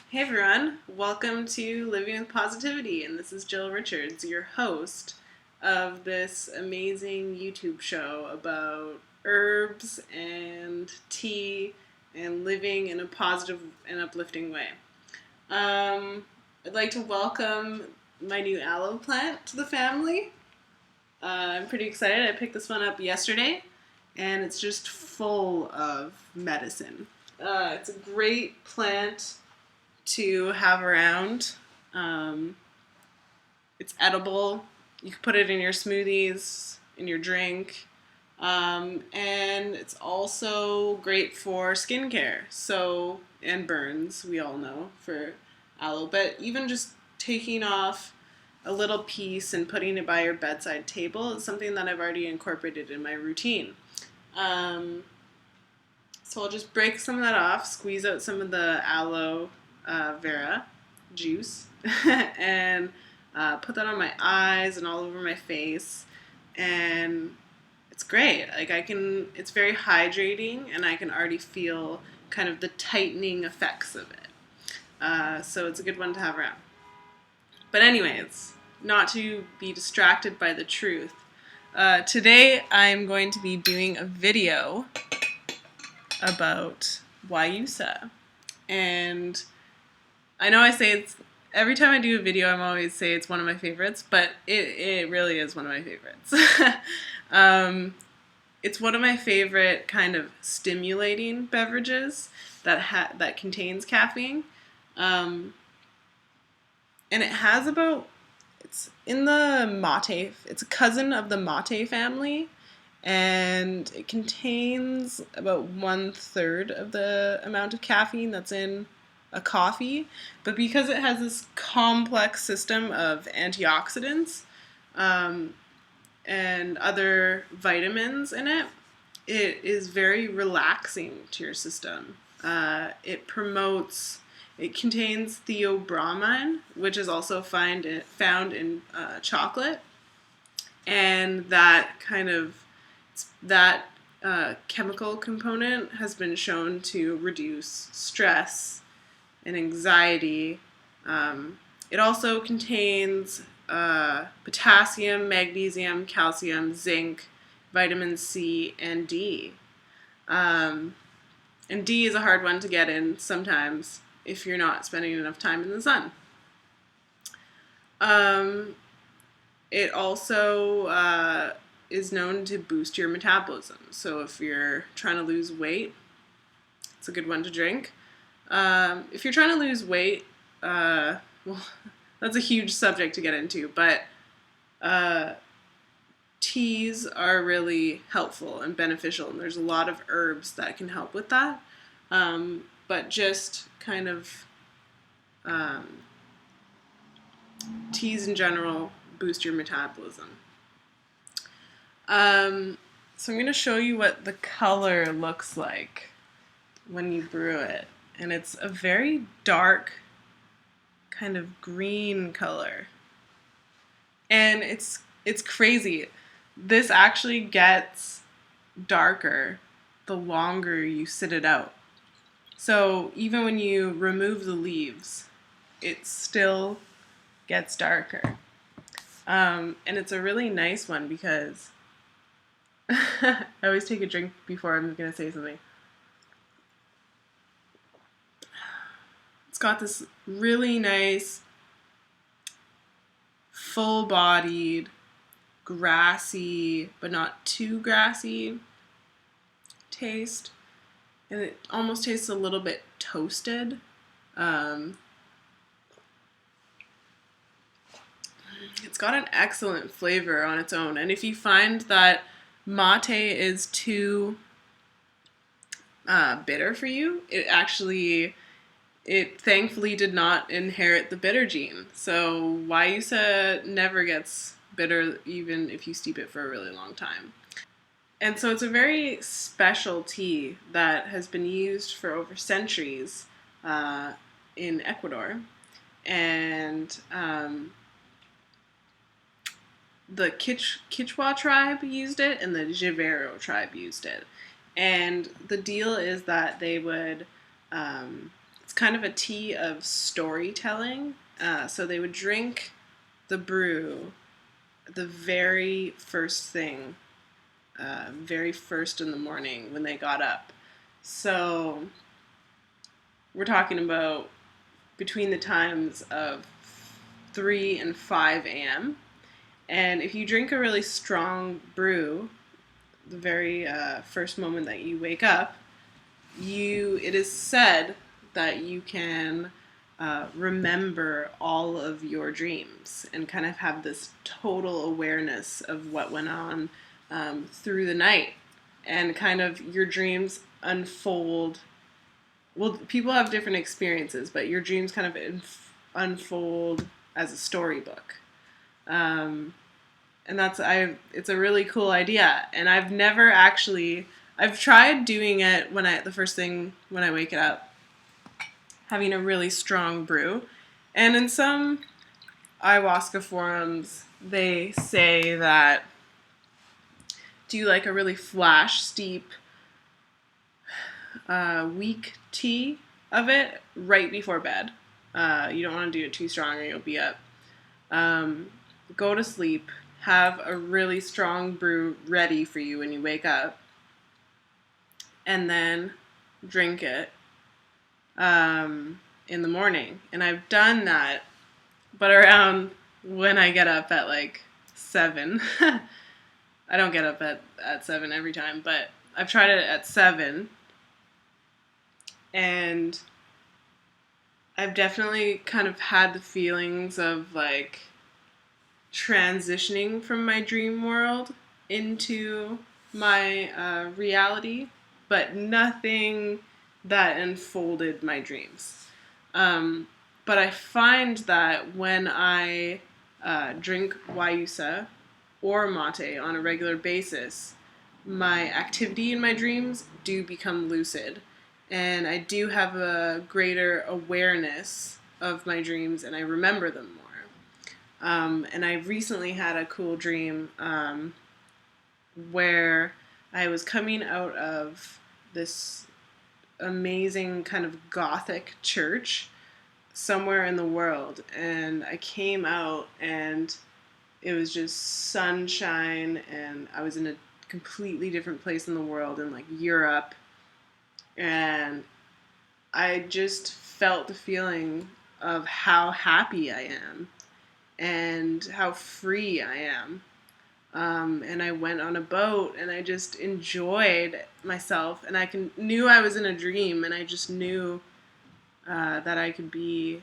Hey everyone, welcome to Living with Positivity, and this is Jill Richards, your host of this amazing YouTube show about herbs and tea and living in a positive and uplifting way. I'd like to welcome my new aloe plant to the family. I'm pretty excited. I picked this one up yesterday, and it's just full of medicine. It's a great plant to have around. It's edible. You can put it in your smoothies, in your drink. And it's also great for skincare. And burns, we all know, for aloe. But even just taking off a little piece and putting it by your bedside table is something that I've already incorporated in my routine. So I'll just break some of that off, squeeze out some of the aloe vera juice, and put that on my eyes and all over my face, and it's great. It's very hydrating, and I can already feel kind of the tightening effects of it. So it's a good one to have around. But anyways, not to be distracted by the truth. Today I'm going to be doing a video about Guayusa. And I know I say it's, every time I do a video, I'm always say it's one of my favorites, but it really is one of my favorites. It's one of my favorite kind of stimulating beverages that contains caffeine. And it has it's in the mate, it's a cousin of the mate family, and it contains about 1/3 of the amount of caffeine that's in a coffee. But because it has this complex system of antioxidants and other vitamins in it, it is very relaxing to your system. It contains theobromine, which is also found in chocolate, and that chemical component has been shown to reduce stress and anxiety. It also contains potassium, magnesium, calcium, zinc, vitamin C, and D. And D is a hard one to get in sometimes if you're not spending enough time in the sun. It also is known to boost your metabolism. So if you're trying to lose weight, it's a good one to drink. If you're trying to lose weight, well, that's a huge subject to get into, but teas are really helpful and beneficial, and there's a lot of herbs that can help with that. But just kind of teas in general boost your metabolism. So I'm going to show you what the color looks like when you brew it. And it's a very dark kind of green color. And it's crazy. This actually gets darker the longer you sit it out. So even when you remove the leaves, it still gets darker. And it's a really nice one because I always take a drink before I'm going to say something. It's got this really nice, full-bodied, grassy, but not too grassy taste. And it almost tastes a little bit toasted. It's got an excellent flavor on its own. And if you find that mate is too bitter for you, it thankfully did not inherit the bitter gene. So Guayusa never gets bitter even if you steep it for a really long time. And so it's a very special tea that has been used for over centuries in Ecuador. And the Kichwa tribe used it, and the Jivero tribe used it. And the deal is that they would, it's kind of a tea of storytelling. So they would drink the brew the very first thing, very first in the morning when they got up. So we're talking about between the times of 3 and 5 a.m. And if you drink a really strong brew, the very first moment that you wake up, it is said that you can remember all of your dreams and kind of have this total awareness of what went on through the night, and kind of your dreams unfold. Well, people have different experiences, but your dreams kind of unfold as a storybook. And it's a really cool idea. And I've tried doing it the first thing when I wake up, having a really strong brew. And in some ayahuasca forums, they say that do like a really flash steep, weak tea of it right before bed. You don't want to do it too strong or you'll be up. Go to sleep, have a really strong brew ready for you when you wake up, and then drink it in the morning. And I've done that, but around when I get up at like 7. I don't get up at 7 every time, but I've tried it at 7. And I've definitely kind of had the feelings of like transitioning from my dream world into my reality, but nothing that unfolded my dreams. But I find that when I drink Guayusa or mate on a regular basis, my activity in my dreams do become lucid. And I do have a greater awareness of my dreams, and I remember them more. And I recently had a cool dream where I was coming out of this amazing kind of gothic church somewhere in the world, and I came out and it was just sunshine, and I was in a completely different place in the world, in like Europe. And I just felt the feeling of how happy I am and how free I am. And I went on a boat and I just enjoyed myself, and knew I was in a dream, and I just knew that I could be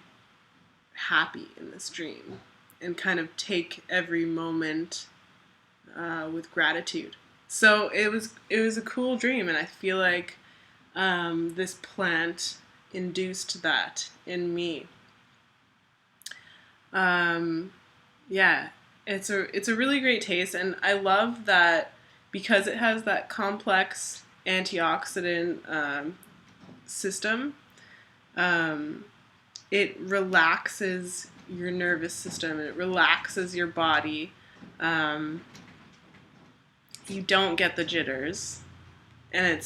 happy in this dream and kind of take every moment with gratitude. So it was a cool dream, and I feel like this plant induced that in me. Yeah, it's a really great taste, and I love that because it has that complex antioxidant system. It relaxes your nervous system, and it relaxes your body. You don't get the jitters, and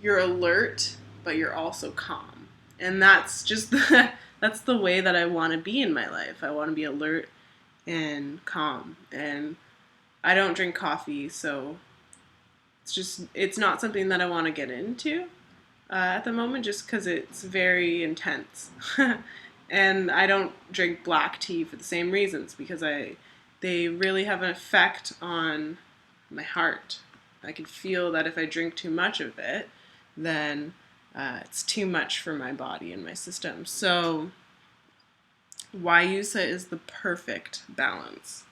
you're alert, but you're also calm. And that's just that's the way that I want to be in my life. I want to be alert and calm. And I don't drink coffee, so it's not something that I want to get into at the moment, just because it's very intense. And I don't drink black tea for the same reasons, because they really have an effect on my heart. I can feel that if I drink too much of it, then it's too much for my body and my system. So Guayusa is the perfect balance.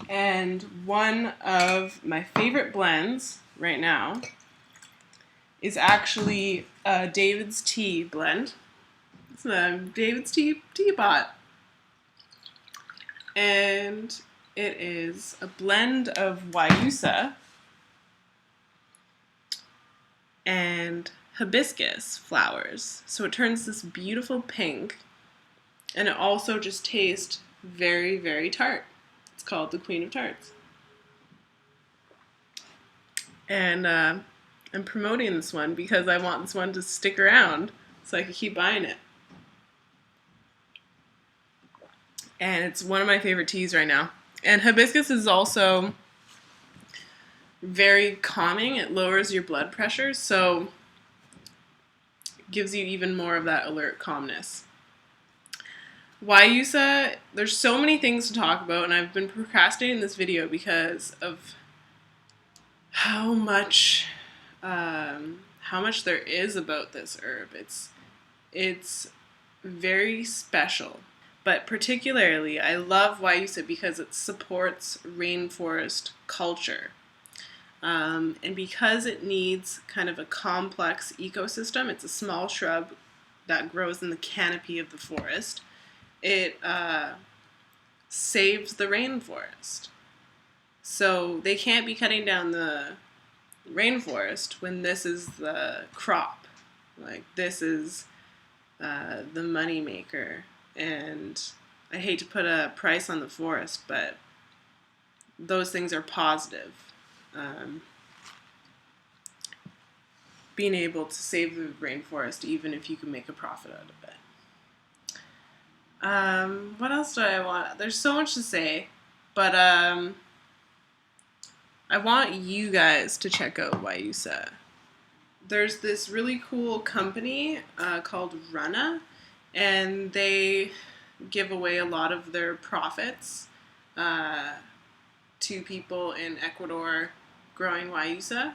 And one of my favorite blends right now is actually a David's Tea blend. It's a David's Tea teapot. And it is a blend of Guayusa and hibiscus flowers. So it turns this beautiful pink, and it also just tastes very, very tart. It's called the Queen of Tarts. And I'm promoting this one because I want this one to stick around so I can keep buying it. And it's one of my favorite teas right now. And hibiscus is also very calming. It lowers your blood pressure, so it gives you even more of that alert calmness. Guayusa, there's so many things to talk about, and I've been procrastinating this video because of how much there is about this herb. It's very special. But particularly, I love Guayusa because it supports rainforest culture. And because it needs kind of a complex ecosystem, it's a small shrub that grows in the canopy of the forest. It saves the rainforest. So they can't be cutting down the rainforest when this is the crop. Like, this is the money maker. And I hate to put a price on the forest, but those things are positive. Being able to save the rainforest, even if you can make a profit out of it. What else do I want? There's so much to say, but I want you guys to check out Guayusa. There's this really cool company called Runna, and they give away a lot of their profits to people in Ecuador growing Guayusa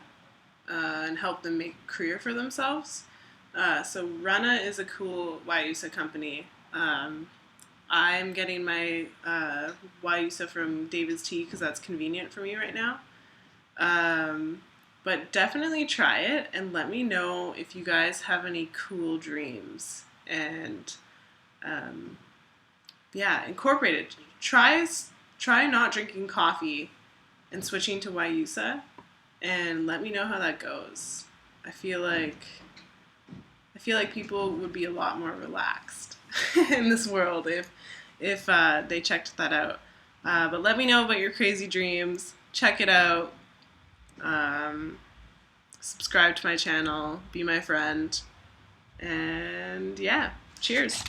and help them make a career for themselves. So Runna is a cool Guayusa company. I'm getting my Guayusa from David's Tea because that's convenient for me right now. But definitely try it and let me know if you guys have any cool dreams. And yeah, incorporate it. Try not drinking coffee and switching to Guayusa, and let me know how that goes. I feel like people would be a lot more relaxed in this world if they checked that out. But let me know about your crazy dreams. Check it out. Subscribe to my channel. Be my friend. And yeah, cheers.